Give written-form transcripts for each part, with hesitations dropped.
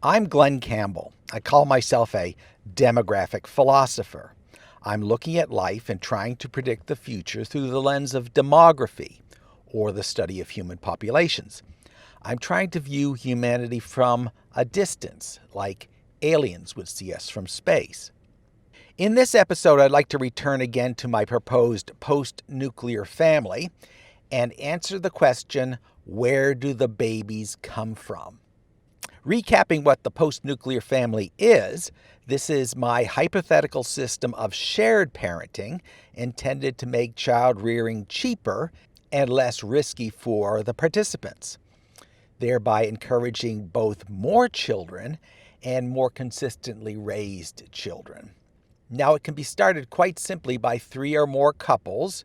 I'm Glenn Campbell. I call myself a demographic philosopher. I'm looking at life and trying to predict the future through the lens of demography, or the study of human populations. I'm trying to view humanity from a distance, like aliens would see us from space. In this episode, I'd like to return again to my proposed post-nuclear family and answer the question, where do the babies come from? Recapping what the post-nuclear family is, this is my hypothetical system of shared parenting intended to make child rearing cheaper and less risky for the participants, thereby encouraging both more children and more consistently raised children. Now, it can be started quite simply by 3 or more couples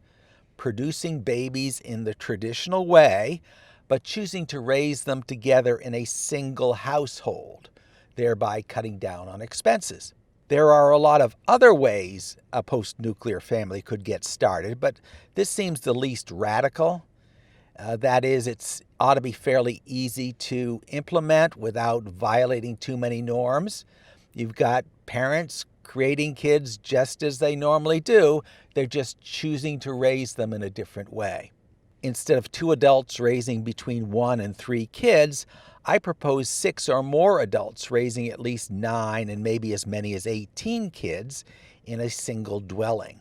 producing babies in the traditional way, but choosing to raise them together in a single household, thereby cutting down on expenses. There are a lot of other ways a post-nuclear family could get started, but this seems the least radical. That is, it ought to be fairly easy to implement without violating too many norms. You've got parents creating kids just as they normally do. They're just choosing to raise them in a different way. Instead of 2 adults raising between 1 and 3 kids, I propose 6 or more adults raising at least 9 and maybe as many as 18 kids in a single dwelling.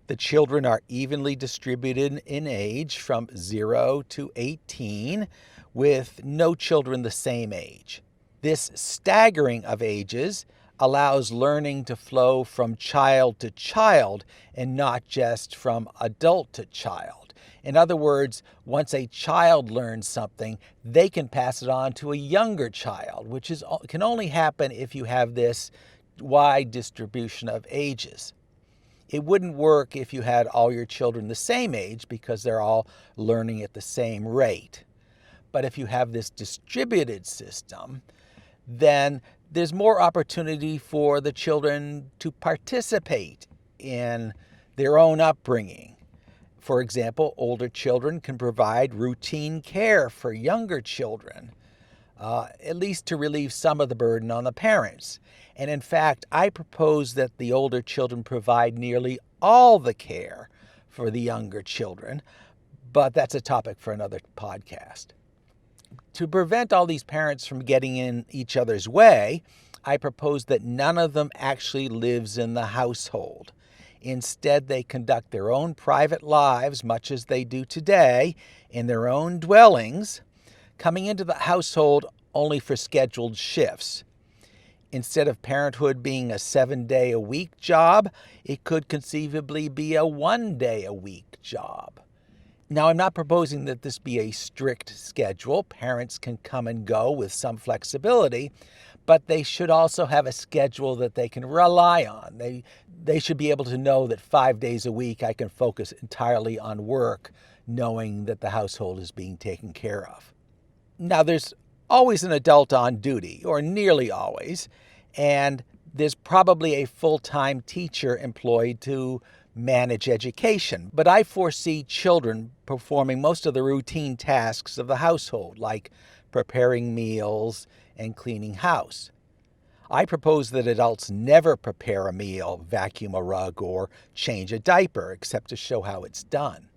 The children are evenly distributed in age from 0 to 18, with no children the same age. This staggering of ages allows learning to flow from child to child and not just from adult to child. In other words, once a child learns something, they can pass it on to a younger child, which can only happen if you have this wide distribution of ages. It wouldn't work if you had all your children the same age because they're all learning at the same rate. But if you have this distributed system, then there's more opportunity for the children to participate in their own upbringing. For example, older children can provide routine care for younger children, at least to relieve some of the burden on the parents. And in fact, I propose that the older children provide nearly all the care for the younger children, but that's a topic for another podcast. To prevent all these parents from getting in each other's way, I propose that none of them actually lives in the household. Instead, they conduct their own private lives, much as they do today, in their own dwellings, coming into the household only for scheduled shifts. Instead of parenthood being a 7-day-a-week job, it could conceivably be a 1-day-a-week job. Now, I'm not proposing that this be a strict schedule. Parents can come and go with some flexibility, but they should also have a schedule that they can rely on. They should be able to know that 5 days a week I can focus entirely on work, knowing that the household is being taken care of. Now, there's always an adult on duty, or nearly always, and there's probably a full-time teacher employed to manage education. But I foresee children performing most of the routine tasks of the household, like preparing meals and cleaning house. I propose that adults never prepare a meal, vacuum a rug, or change a diaper, except to show how it's done.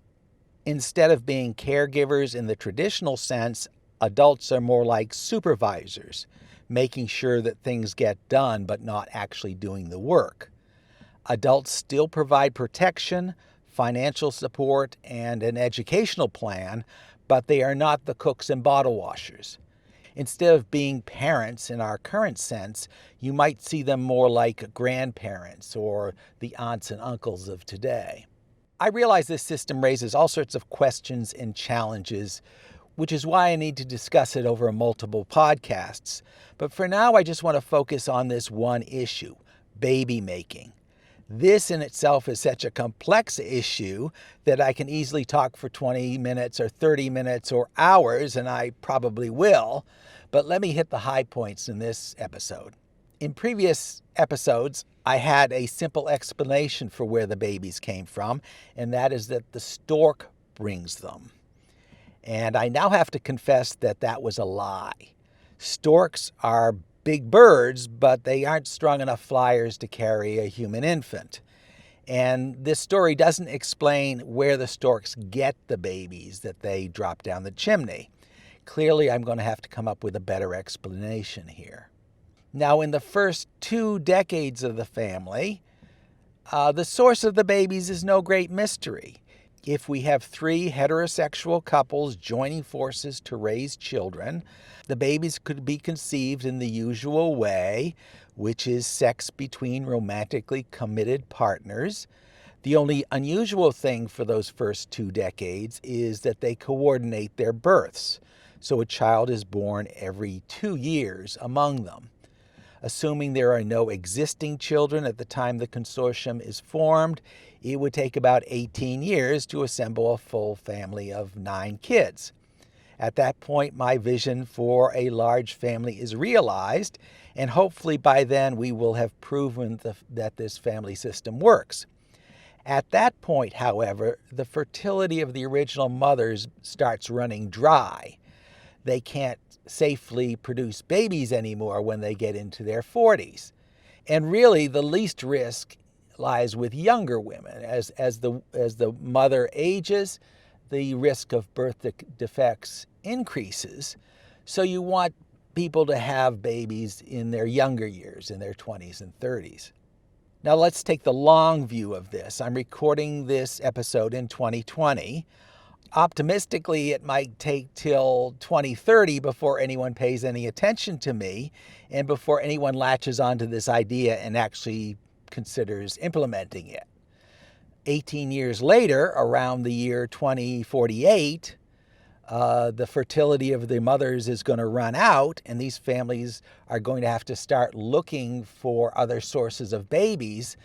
Instead of being caregivers in the traditional sense, adults are more like supervisors, making sure that things get done but not actually doing the work. Adults still provide protection, financial support, and an educational plan, but they are not the cooks and bottle washers. Instead of being parents in our current sense, you might see them more like grandparents or the aunts and uncles of today. I realize this system raises all sorts of questions and challenges, which is why I need to discuss it over multiple podcasts. But for now, I just want to focus on this one issue, baby making. This in itself is such a complex issue that I can easily talk for 20 minutes or 30 minutes or hours, and I probably will. But let me hit the high points in this episode. In previous episodes, I had a simple explanation for where the babies came from, and that is that the stork brings them. And I now have to confess that that was a lie. Storks are big birds, but they aren't strong enough flyers to carry a human infant. And this story doesn't explain where the storks get the babies that they drop down the chimney. Clearly, I'm going to have to come up with a better explanation here. Now, in the first 2 decades of the family, the source of the babies is no great mystery. If we have 3 heterosexual couples joining forces to raise children, the babies could be conceived in the usual way, which is sex between romantically committed partners. The only unusual thing for those first 2 decades is that they coordinate their births. So a child is born every 2 years among them. Assuming there are no existing children at the time the consortium is formed, it would take about 18 years to assemble a full family of 9 kids. At that point, my vision for a large family is realized, and hopefully by then we will have proven that this family system works. At that point, however, the fertility of the original mothers starts running dry. They can't safely produce babies anymore when they get into their 40s. And really, the least risk lies with younger women. As the mother ages, the risk of birth defects increases. So you want people to have babies in their younger years, in their 20s and 30s. Now let's take the long view of this. I'm recording this episode in 2020. Optimistically, it might take till 2030 before anyone pays any attention to me and before anyone latches onto this idea and actually considers implementing it. 18 years later, around the year 2048, the fertility of the mothers is going to run out, and these families are going to have to start looking for other sources of babies.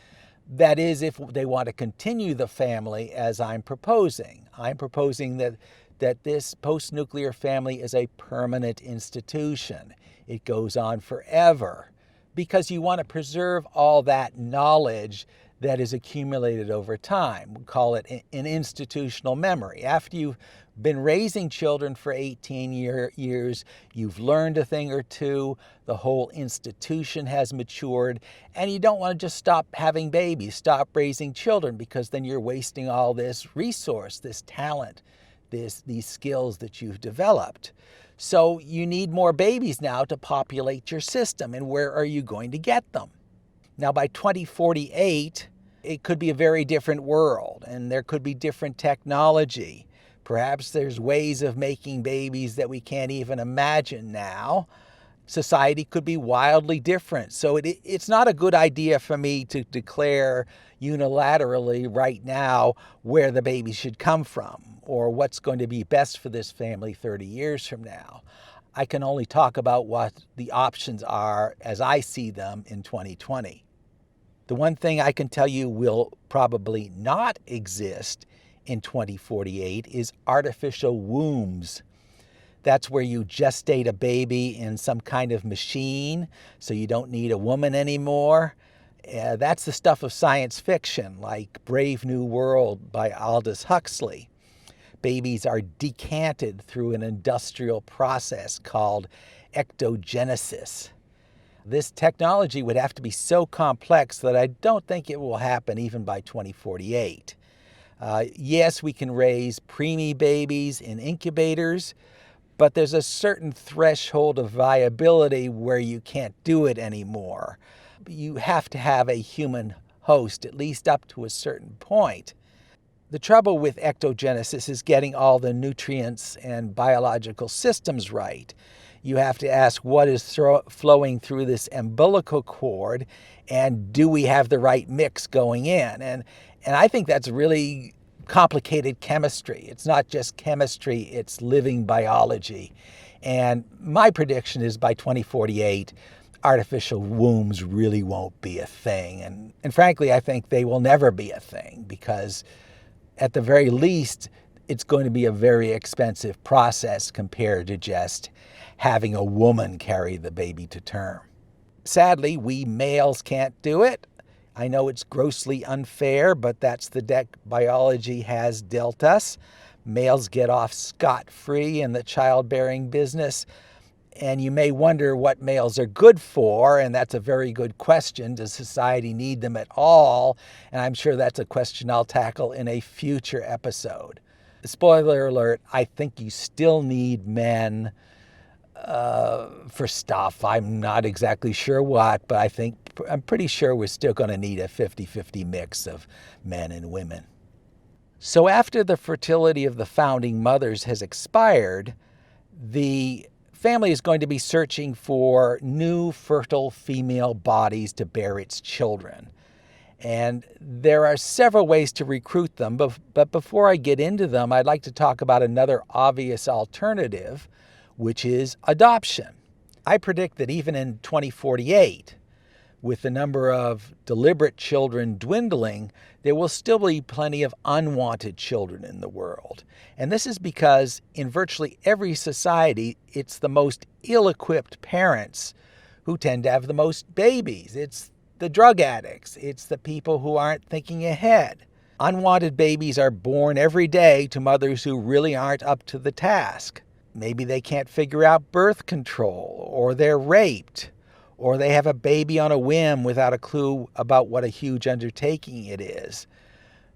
That is, if they want to continue the family as I'm proposing. I'm proposing that this post-nuclear family is a permanent institution. It goes on forever because you want to preserve all that knowledge that is accumulated over time. We call it an institutional memory. After you've been raising children for 18 years, you've learned a thing or two, the whole institution has matured, and you don't want to just stop having babies, stop raising children, because then you're wasting all this resource, this talent, these skills that you've developed. So you need more babies now to populate your system, and where are you going to get them? Now, by 2048, it could be a very different world, and there could be different technology. Perhaps there's ways of making babies that we can't even imagine now. Society could be wildly different. So it's not a good idea for me to declare unilaterally right now where the baby should come from or what's going to be best for this family 30 years from now. I can only talk about what the options are as I see them in 2020. The one thing I can tell you will probably not exist in 2048 is artificial wombs. That's where you gestate a baby in some kind of machine, so you don't need a woman anymore. That's the stuff of science fiction, like Brave New World by Aldous Huxley. Babies are decanted through an industrial process called ectogenesis. This technology would have to be so complex that I don't think it will happen even by 2048. Yes, we can raise preemie babies in incubators, but there's a certain threshold of viability where you can't do it anymore. You have to have a human host, at least up to a certain point. The trouble with ectogenesis is getting all the nutrients and biological systems right. You have to ask what is flowing through this umbilical cord, and do we have the right mix going in? And I think that's really complicated chemistry. It's not just chemistry, it's living biology. And my prediction is by 2048, artificial wombs really won't be a thing. And frankly, I think they will never be a thing because at the very least, it's going to be a very expensive process compared to just having a woman carry the baby to term. Sadly, we males can't do it. I know it's grossly unfair, but that's the deck biology has dealt us. Males get off scot-free in the childbearing business, And you may wonder what males are good for, and that's a very good question. Does society need them at all? And I'm sure that's a question I'll tackle in a future episode. Spoiler alert, I think you still need men for stuff. I'm not exactly sure what, but I'm pretty sure we're still going to need a 50-50 mix of men and women. So after the fertility of the founding mothers has expired, the family is going to be searching for new fertile female bodies to bear its children. And there are several ways to recruit them, but before I get into them, I'd like to talk about another obvious alternative, which is adoption. I predict that even in 2048, with the number of deliberate children dwindling, there will still be plenty of unwanted children in the world. And this is because in virtually every society, it's the most ill-equipped parents who tend to have the most babies. It's the drug addicts. It's the people who aren't thinking ahead. Unwanted babies are born every day to mothers who really aren't up to the task. Maybe they can't figure out birth control, or they're raped, or they have a baby on a whim without a clue about what a huge undertaking it is.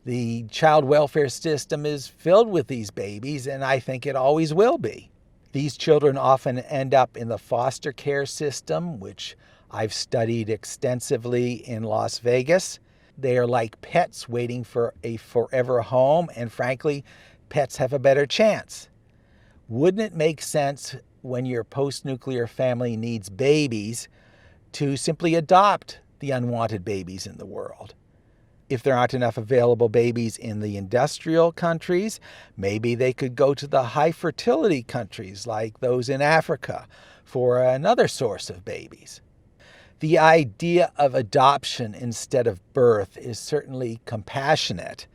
The child welfare system is filled with these babies, and I think it always will be. These children often end up in the foster care system, which I've studied extensively in Las Vegas. They are like pets waiting for a forever home, and frankly, pets have a better chance. Wouldn't it make sense when your post-nuclear family needs babies to simply adopt the unwanted babies in the world? If there aren't enough available babies in the industrial countries, maybe they could go to the high fertility countries like those in Africa for another source of babies. The idea of adoption instead of birth is certainly compassionate,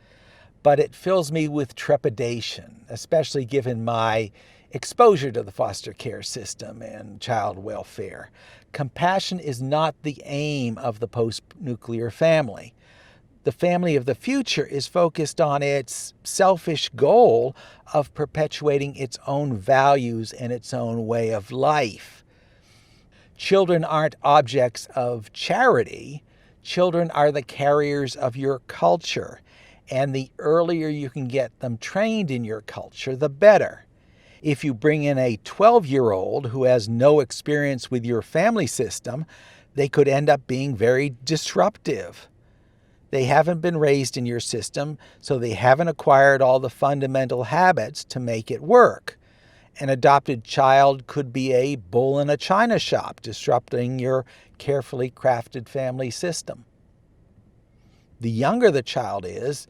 but it fills me with trepidation, especially given my exposure to the foster care system and child welfare. Compassion is not the aim of the post-nuclear family. The family of the future is focused on its selfish goal of perpetuating its own values and its own way of life. Children aren't objects of charity. Children are the carriers of your culture, and the earlier you can get them trained in your culture, the better. If you bring in a 12-year-old who has no experience with your family system, they could end up being very disruptive. They haven't been raised in your system, so they haven't acquired all the fundamental habits to make it work. An adopted child could be a bull in a china shop, disrupting your carefully crafted family system. The younger the child is,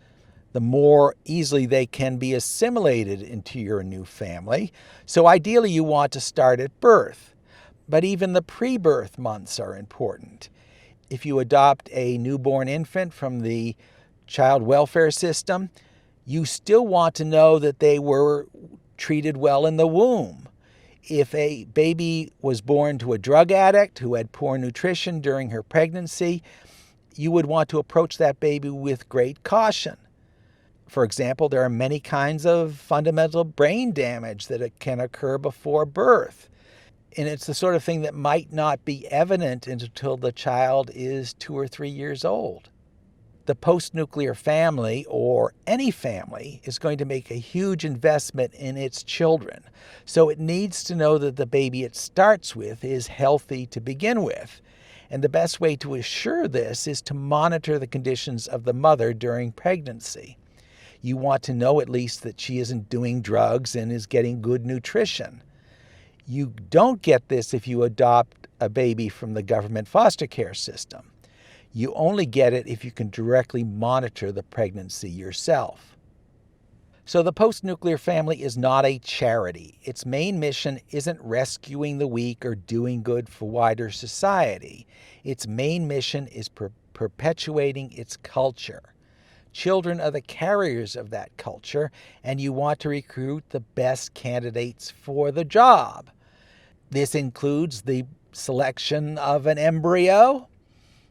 the more easily they can be assimilated into your new family. So ideally, you want to start at birth. But even the pre-birth months are important. If you adopt a newborn infant from the child welfare system, you still want to know that they were treated well in the womb. If a baby was born to a drug addict who had poor nutrition during her pregnancy, you would want to approach that baby with great caution. For example, there are many kinds of fundamental brain damage that can occur before birth. And it's the sort of thing that might not be evident until the child is 2 or 3 years old. The post-nuclear family, or any family, is going to make a huge investment in its children. So it needs to know that the baby it starts with is healthy to begin with. And the best way to assure this is to monitor the conditions of the mother during pregnancy. You want to know at least that she isn't doing drugs and is getting good nutrition. You don't get this if you adopt a baby from the government foster care system. You only get it if you can directly monitor the pregnancy yourself. So the post-nuclear family is not a charity. Its main mission isn't rescuing the weak or doing good for wider society. Its main mission is perpetuating its culture. Children are the carriers of that culture, and you want to recruit the best candidates for the job. This includes the selection of an embryo,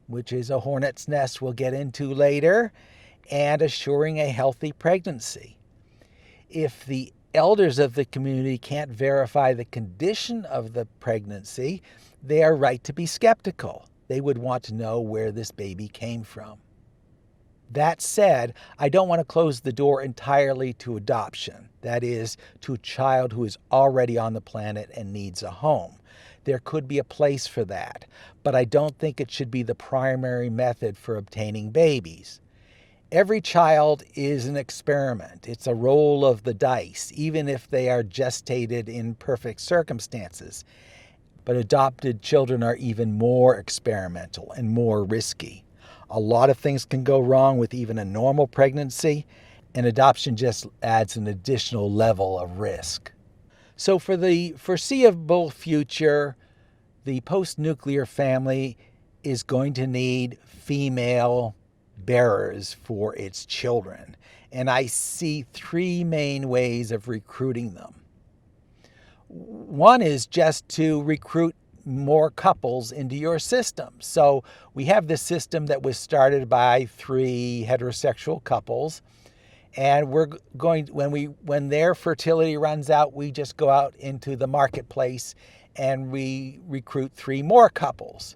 which is a hornet's nest we'll get into later, and assuring a healthy pregnancy. If the elders of the community can't verify the condition of the pregnancy, they are right to be skeptical. They would want to know where this baby came from. That said, I don't want to close the door entirely to adoption, that is, to a child who is already on the planet and needs a home. There could be a place for that, but I don't think it should be the primary method for obtaining babies. Every child is an experiment. It's a roll of the dice, even if they are gestated in perfect circumstances. But adopted children are even more experimental and more risky. A lot of things can go wrong with even a normal pregnancy, and adoption just adds an additional level of risk. So for the foreseeable future, the post-nuclear family is going to need female bearers for its children. And I see three main ways of recruiting them. One is just to recruit more couples into your system. So we have this system that was started by 3 heterosexual couples, and we're going, when their fertility runs out, we just go out into the marketplace and we recruit 3 more couples.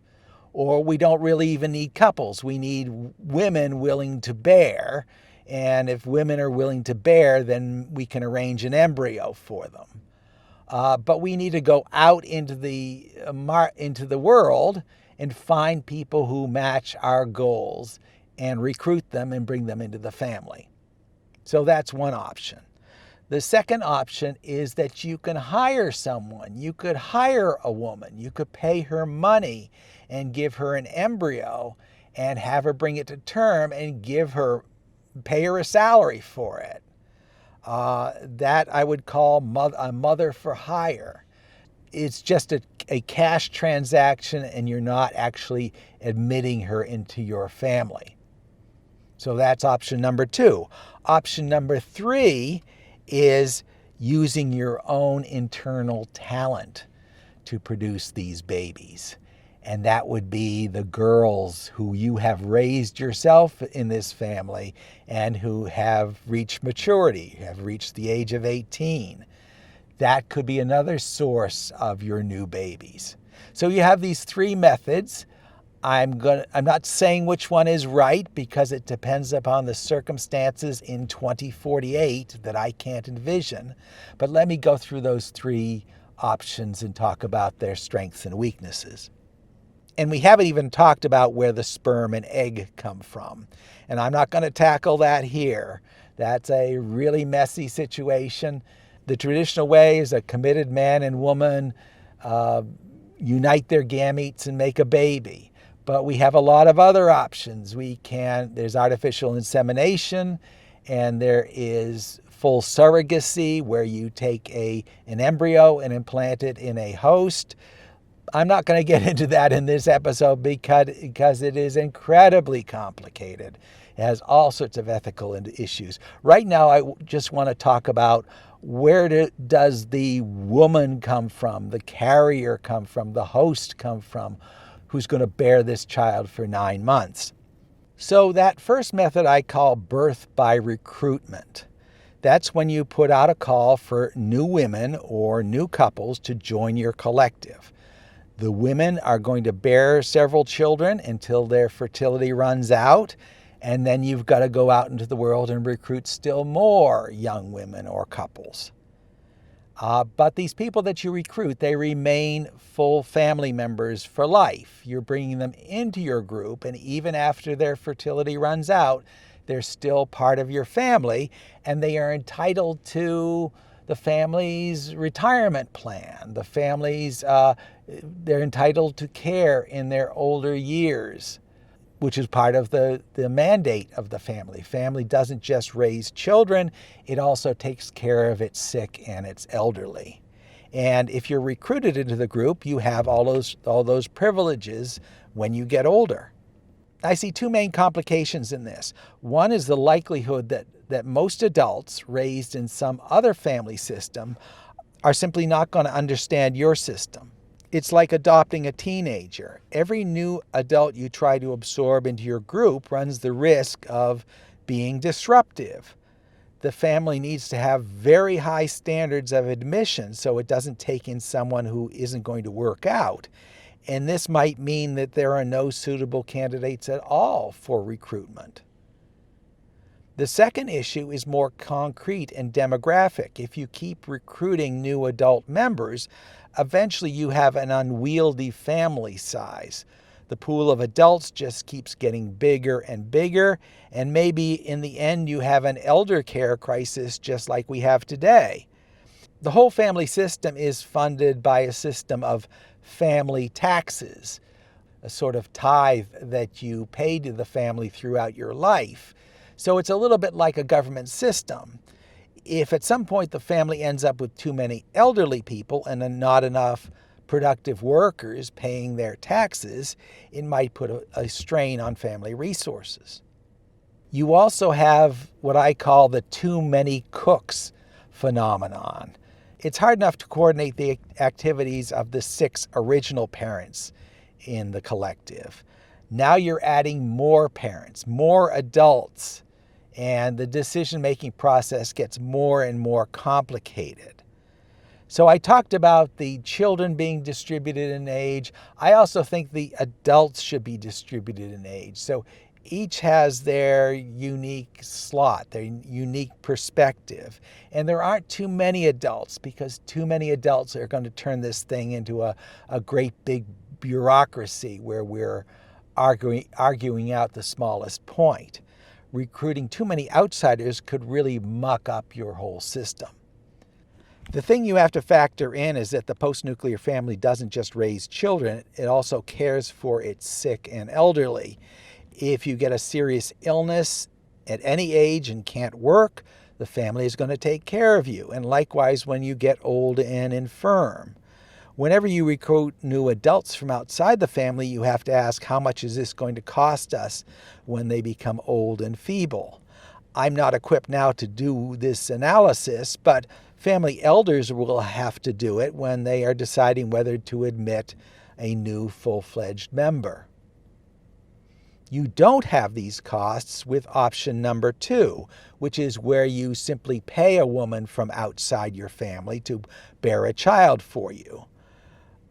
Or we don't really even need couples. We need women willing to bear, and if women are willing to bear, then we can arrange an embryo for them. But we need to go out into the world and find people who match our goals and recruit them and bring them into the family. So that's one option. The second option is that you can hire someone. You could hire a woman. You could pay her money and give her an embryo and have her bring it to term and pay her a salary for it. That I would call a mother for hire. It's just a cash transaction, and you're not actually admitting her into your family. So that's option number 2. Option number 3 is using your own internal talent to produce these babies. And that would be the girls who you have raised yourself in this family and who have reached maturity, have reached the age of 18. That could be another source of your new babies. So you have these 3 methods. I'm not saying which one is right because it depends upon the circumstances in 2048 that I can't envision. But let me go through those 3 options and talk about their strengths and weaknesses. And we haven't even talked about where the sperm and egg come from. And I'm not going to tackle that here. That's a really messy situation. The traditional way is a committed man and woman unite their gametes and make a baby. But we have a lot of other options. There's artificial insemination, and there is full surrogacy where you take an embryo and implant it in a host. I'm not going to get into that in this episode because it is incredibly complicated. It has all sorts of ethical issues. Right now, I just want to talk about where does the woman come from, the carrier come from, the host come from, who's going to bear this child for 9 months. So that first method I call birth by recruitment. That's when you put out a call for new women or new couples to join your collective. The women are going to bear several children until their fertility runs out, and then you've got to go out into the world and recruit still more young women or couples. But these people that you recruit, they remain full family members for life. You're bringing them into your group, and even after their fertility runs out, they're still part of your family, and they are entitled to the family's retirement plan. The family's, they're entitled to care in their older years, which is part of the mandate of the family. Family doesn't just raise children, it also takes care of its sick and its elderly. And if you're recruited into the group, you have all those privileges when you get older. I see 2 main complications in this. One is the likelihood that most adults raised in some other family system are simply not going to understand your system. It's like adopting a teenager. Every new adult you try to absorb into your group runs the risk of being disruptive. the family needs to have very high standards of admission so it doesn't take in someone who isn't going to work out. And this might mean that there are no suitable candidates at all for recruitment. The second issue is more concrete and demographic. If you keep recruiting new adult members, eventually you have an unwieldy family size. The pool of adults just keeps getting bigger and bigger, and maybe in the end you have an elder care crisis just like we have today. The whole family system is funded by a system of family taxes, a sort of tithe that you pay to the family throughout your life. So it's a little bit like a government system. If at some point the family ends up with too many elderly people and not enough productive workers paying their taxes, it might put a strain on family resources. You also have what I call the too many cooks phenomenon. It's hard enough to coordinate the activities of the 6 original parents in the collective. Now you're adding more parents, more adults, and the decision-making process gets more and more complicated. So I talked about the children being distributed in age. I also think the adults should be distributed in age. So each has their unique slot, their unique perspective. And there aren't too many adults, because too many adults are going to turn this thing into a great big bureaucracy where we're arguing out the smallest point. Recruiting too many outsiders could really muck up your whole system. The thing you have to factor in is that the post-nuclear family doesn't just raise children, it also cares for its sick and elderly. If you get a serious illness at any age and can't work, the family is going to take care of you. And likewise when you get old and infirm. Whenever you recruit new adults from outside the family, you have to ask, how much is this going to cost us when they become old and feeble? I'm not equipped now to do this analysis, but family elders will have to do it when they are deciding whether to admit a new full-fledged member. You don't have these costs with option number 2, which is where you simply pay a woman from outside your family to bear a child for you.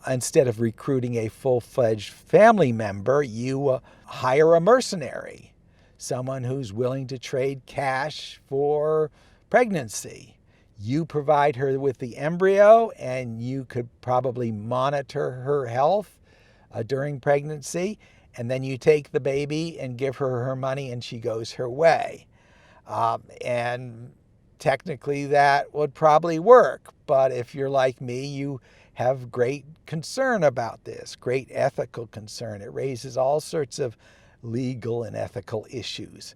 Instead of recruiting a full-fledged family member, you hire a mercenary, someone who's willing to trade cash for pregnancy. You provide her with the embryo, and you could probably monitor her health during pregnancy, and then you take the baby and give her her money and she goes her way. And technically that would probably work, but if you're like me, you have great concern about this, great ethical concern. It raises all sorts of legal and ethical issues.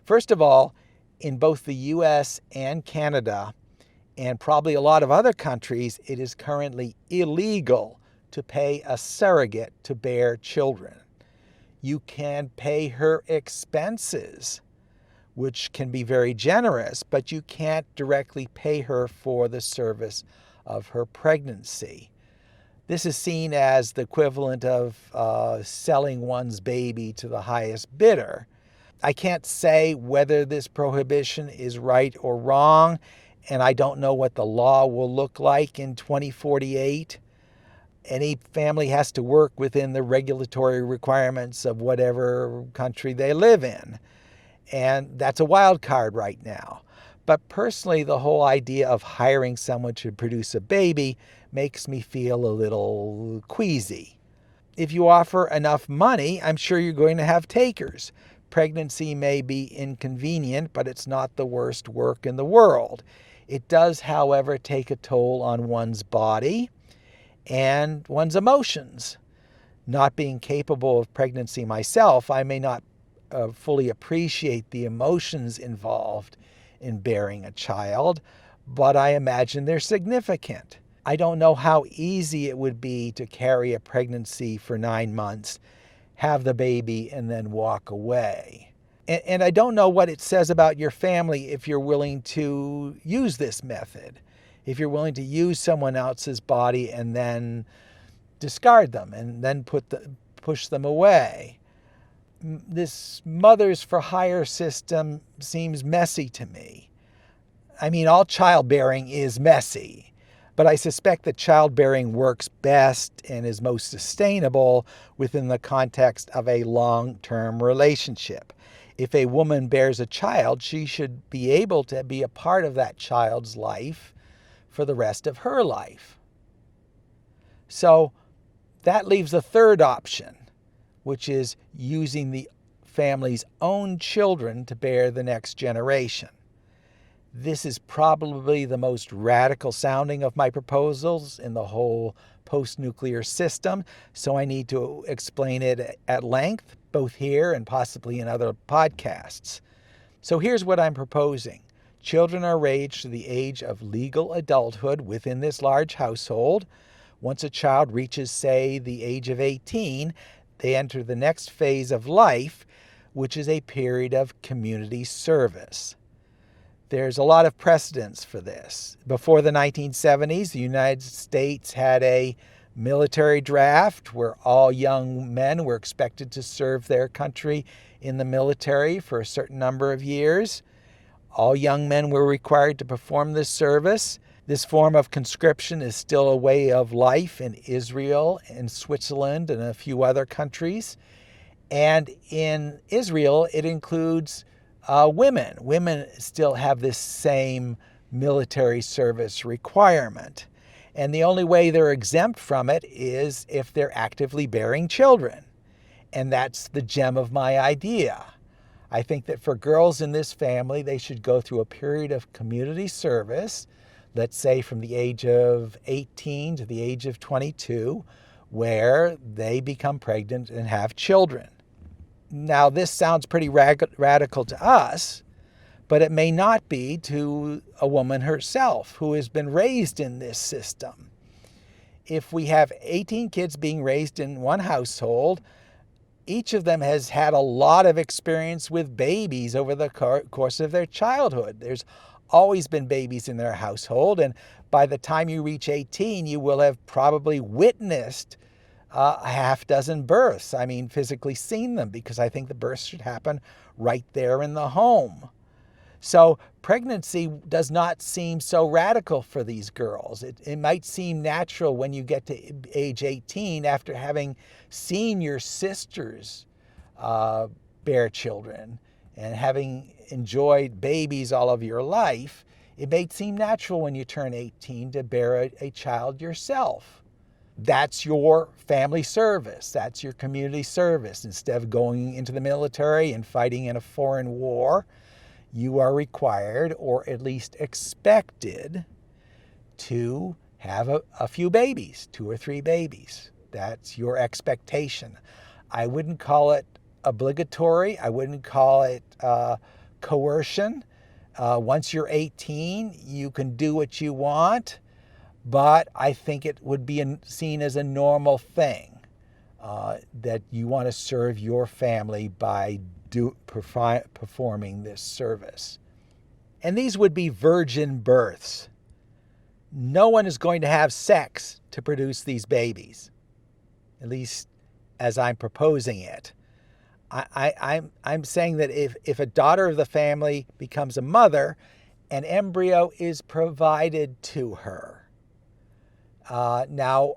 First of all, in both the US and Canada, and probably a lot of other countries, it is currently illegal to pay a surrogate to bear children. You can pay her expenses, which can be very generous, but you can't directly pay her for the service of her pregnancy. This is seen as the equivalent of selling one's baby to the highest bidder. I can't say whether this prohibition is right or wrong, and I don't know what the law will look like in 2048. Any family has to work within the regulatory requirements of whatever country they live in. And that's a wild card right now. But personally, the whole idea of hiring someone to produce a baby makes me feel a little queasy. If you offer enough money, I'm sure you're going to have takers. Pregnancy may be inconvenient, but it's not the worst work in the world. It does, however, take a toll on one's body and one's emotions. Not being capable of pregnancy myself, I may not fully appreciate the emotions involved in bearing a child, but I imagine they're significant. I don't know how easy it would be to carry a pregnancy for 9 months, have the baby, and then walk away. And I don't know what it says about your family if you're willing to use this method, if you're willing to use someone else's body and then discard them and then push them away. This mothers for hire system seems messy to me. I mean, all childbearing is messy, but I suspect that childbearing works best and is most sustainable within the context of a long-term relationship. If a woman bears a child, she should be able to be a part of that child's life for the rest of her life. So that leaves a third option, which is using the family's own children to bear the next generation. This is probably the most radical sounding of my proposals in the whole post-nuclear system, so I need to explain it at length, both here and possibly in other podcasts. So here's what I'm proposing. Children are raised to the age of legal adulthood within this large household. Once a child reaches, say, the age of 18, they enter the next phase of life, which is a period of community service. There's a lot of precedence for this. Before the 1970s, the United States had a military draft where all young men were expected to serve their country in the military for a certain number of years. All young men were required to perform this service. This form of conscription is still a way of life in Israel and Switzerland and a few other countries. And in Israel, it includes women. Women still have this same military service requirement. And the only way they're exempt from it is if they're actively bearing children. And that's the gem of my idea. I think that for girls in this family, they should go through a period of community service, let's say from the age of 18 to the age of 22, where they become pregnant and have children. Now, this sounds pretty radical to us, but it may not be to a woman herself who has been raised in this system. If we have 18 kids being raised in one household, each of them has had a lot of experience with babies over the course of their childhood. There's always been babies in their household, and by the time you reach 18, you will have probably witnessed a half dozen births. I mean, physically seen them, because I think the births should happen right there in the home. So pregnancy does not seem so radical for these girls. It might seem natural when you get to age 18 after having seen your sisters bear children and having enjoyed babies all of your life. It may seem natural when you turn 18 to bear a child yourself. That's your family service. That's your community service. Instead of going into the military and fighting in a foreign war, you are required, or at least expected, to have a few babies, 2 or 3 babies. That's your expectation. I wouldn't call it obligatory. I wouldn't call it coercion. Once you're 18, you can do what you want, but I think it would be seen as a normal thing that you want to serve your family by performing this service. And these would be virgin births. No one is going to have sex to produce these babies, at least as I'm proposing it. I'm saying that if a daughter of the family becomes a mother, an embryo is provided to her. Now,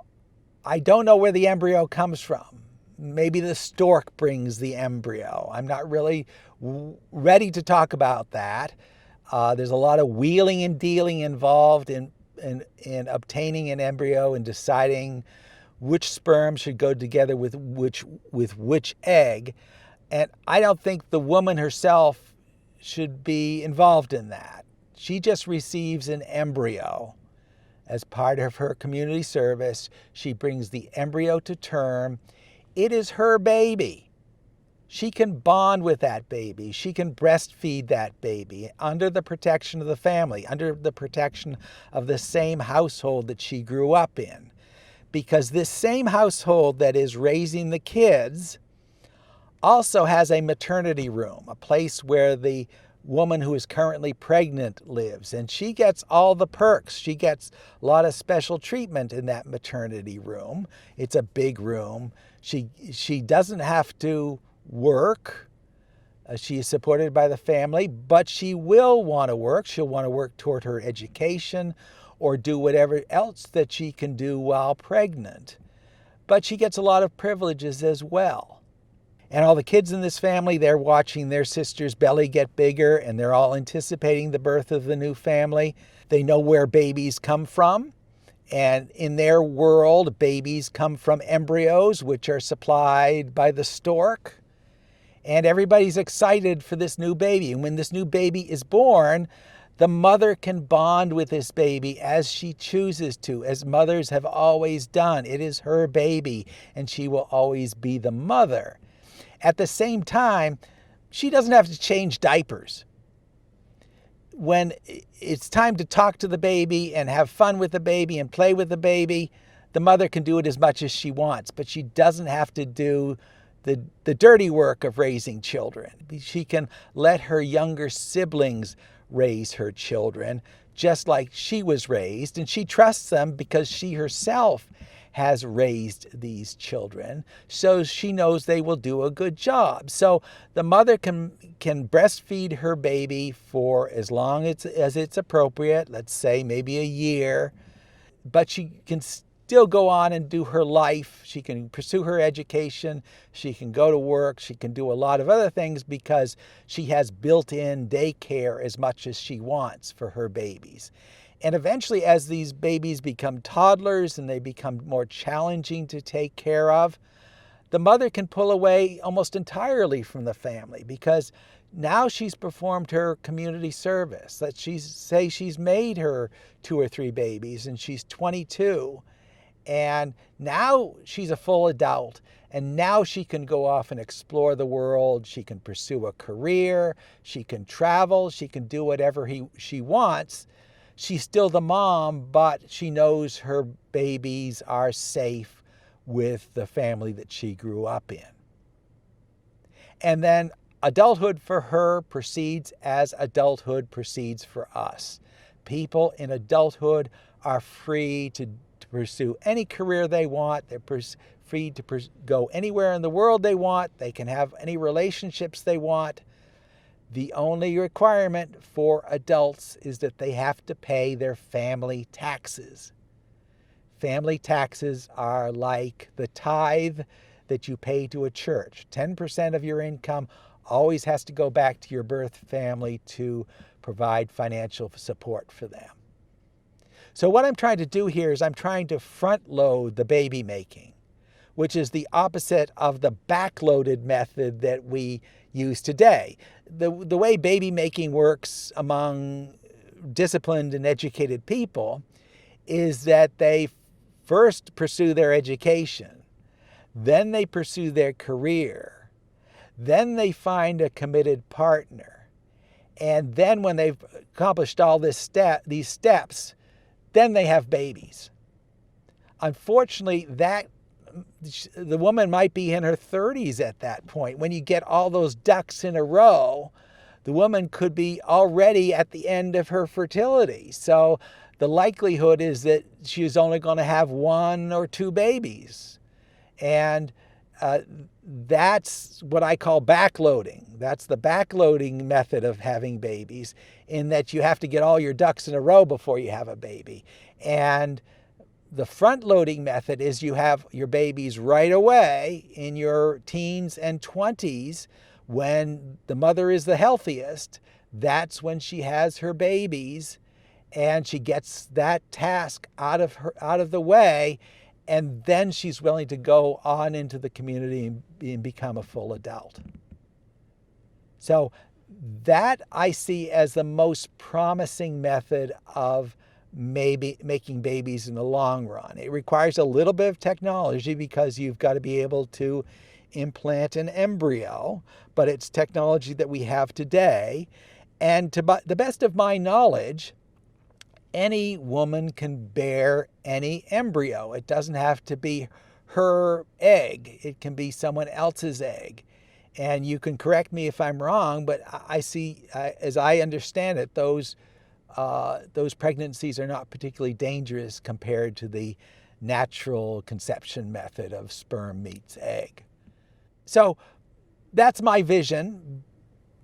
I don't know where the embryo comes from. Maybe the stork brings the embryo. I'm not really ready to talk about that. There's a lot of wheeling and dealing involved in obtaining an embryo and deciding which sperm should go together with which egg. And I don't think the woman herself should be involved in that. She just receives an embryo. As part of her community service, she brings the embryo to term. It is her baby. She can bond with that baby. She can breastfeed that baby under the protection of the family, under the protection of the same household that she grew up in. Because this same household that is raising the kids also has a maternity room, a place where the woman who is currently pregnant lives, and she gets all the perks. She gets a lot of special treatment in that maternity room. It's a big room. She doesn't have to work. She is supported by the family, but she will want to work. She'll want to work toward her education or do whatever else that she can do while pregnant. But she gets a lot of privileges as well. And all the kids in this family, they're watching their sister's belly get bigger, and they're all anticipating the birth of the new family. They know where babies come from. And in their world, babies come from embryos, which are supplied by the stork. And everybody's excited for this new baby. And when this new baby is born, the mother can bond with this baby as she chooses to, as mothers have always done. It is her baby, and she will always be the mother. At the same time, she doesn't have to change diapers. When it's time to talk to the baby and have fun with the baby and play with the baby, the mother can do it as much as she wants, but she doesn't have to do the dirty work of raising children. She can let her younger siblings raise her children just like she was raised, and she trusts them because she herself has raised these children, so she knows they will do a good job. So the mother can breastfeed her baby for as long as it's appropriate, let's say maybe a year, but she can still go on and do her life. She can pursue her education. She can go to work. She can do a lot of other things because she has built-in daycare as much as she wants for her babies. And eventually, as these babies become toddlers and they become more challenging to take care of, the mother can pull away almost entirely from the family because now she's performed her community service. Let's say she's made her 2 or 3 babies and she's 22. And now she's a full adult, and now she can go off and explore the world. She can pursue a career. She can travel. She can do whatever she wants. She's still the mom, but she knows her babies are safe with the family that she grew up in. And then adulthood for her proceeds as adulthood proceeds for us. People in adulthood are free to pursue any career they want. They're free to go anywhere in the world they want. They can have any relationships they want. The only requirement for adults is that they have to pay their family taxes. Family taxes are like the tithe that you pay to a church. 10% of your income always has to go back to your birth family to provide financial support for them. So what I'm trying to do here is I'm trying to front load the baby making, which is the opposite of the backloaded method that we use today. The way baby making works among disciplined and educated people is that they first pursue their education, then they pursue their career, then they find a committed partner, and then when they've accomplished all these steps, then they have babies. Unfortunately, the woman might be in her 30s at that point. When you get all those ducks in a row, the woman could be already at the end of her fertility. So the likelihood is that she's only going to have 1 or 2 babies. And that's what I call backloading. That's the backloading method of having babies, in that you have to get all your ducks in a row before you have a baby. And the front-loading method is you have your babies right away in your teens and 20s when the mother is the healthiest. That's when she has her babies, and she gets that task out of the way, and then she's willing to go on into the community and become a full adult. So that I see as the most promising method of maybe making babies in the long run. It requires a little bit of technology because you've got to be able to implant an embryo, but it's technology that we have today. And to the best of my knowledge, any woman can bear any embryo. It doesn't have to be her egg. It can be someone else's egg. And you can correct me if I'm wrong, but I see, as I understand it, those pregnancies are not particularly dangerous compared to the natural conception method of sperm meets egg. So that's my vision.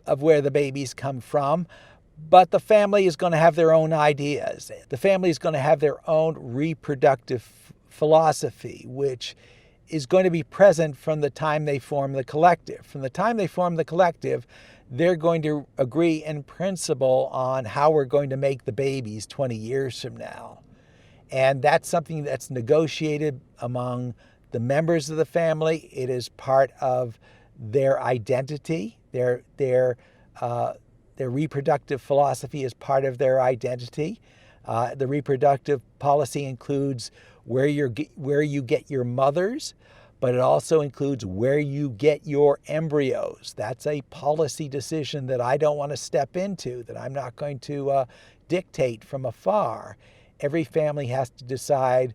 of where the babies come from, but the family is going to have their own ideas. The family is going to have their own reproductive philosophy, which is going to be present from the time they form the collective. From the time they form the collective, they're going to agree in principle on how we're going to make the babies 20 years from now. And that's something that's negotiated among the members of the family. It is part of their identity. Their reproductive philosophy is part of their identity. The reproductive policy includes where you get your mothers, but it also includes where you get your embryos. That's a policy decision that I don't want to step into, that I'm not going to dictate from afar. Every family has to decide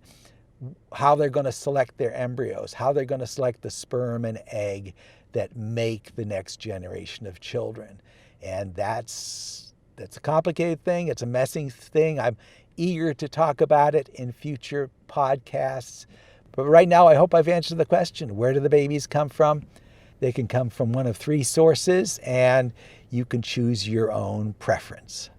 how they're going to select their embryos, how they're going to select the sperm and egg that make the next generation of children. And that's a complicated thing. It's a messy thing. I'm eager to talk about it in future podcasts. But right now, I hope I've answered the question. Where do the babies come from? They can come from one of three sources, and you can choose your own preference.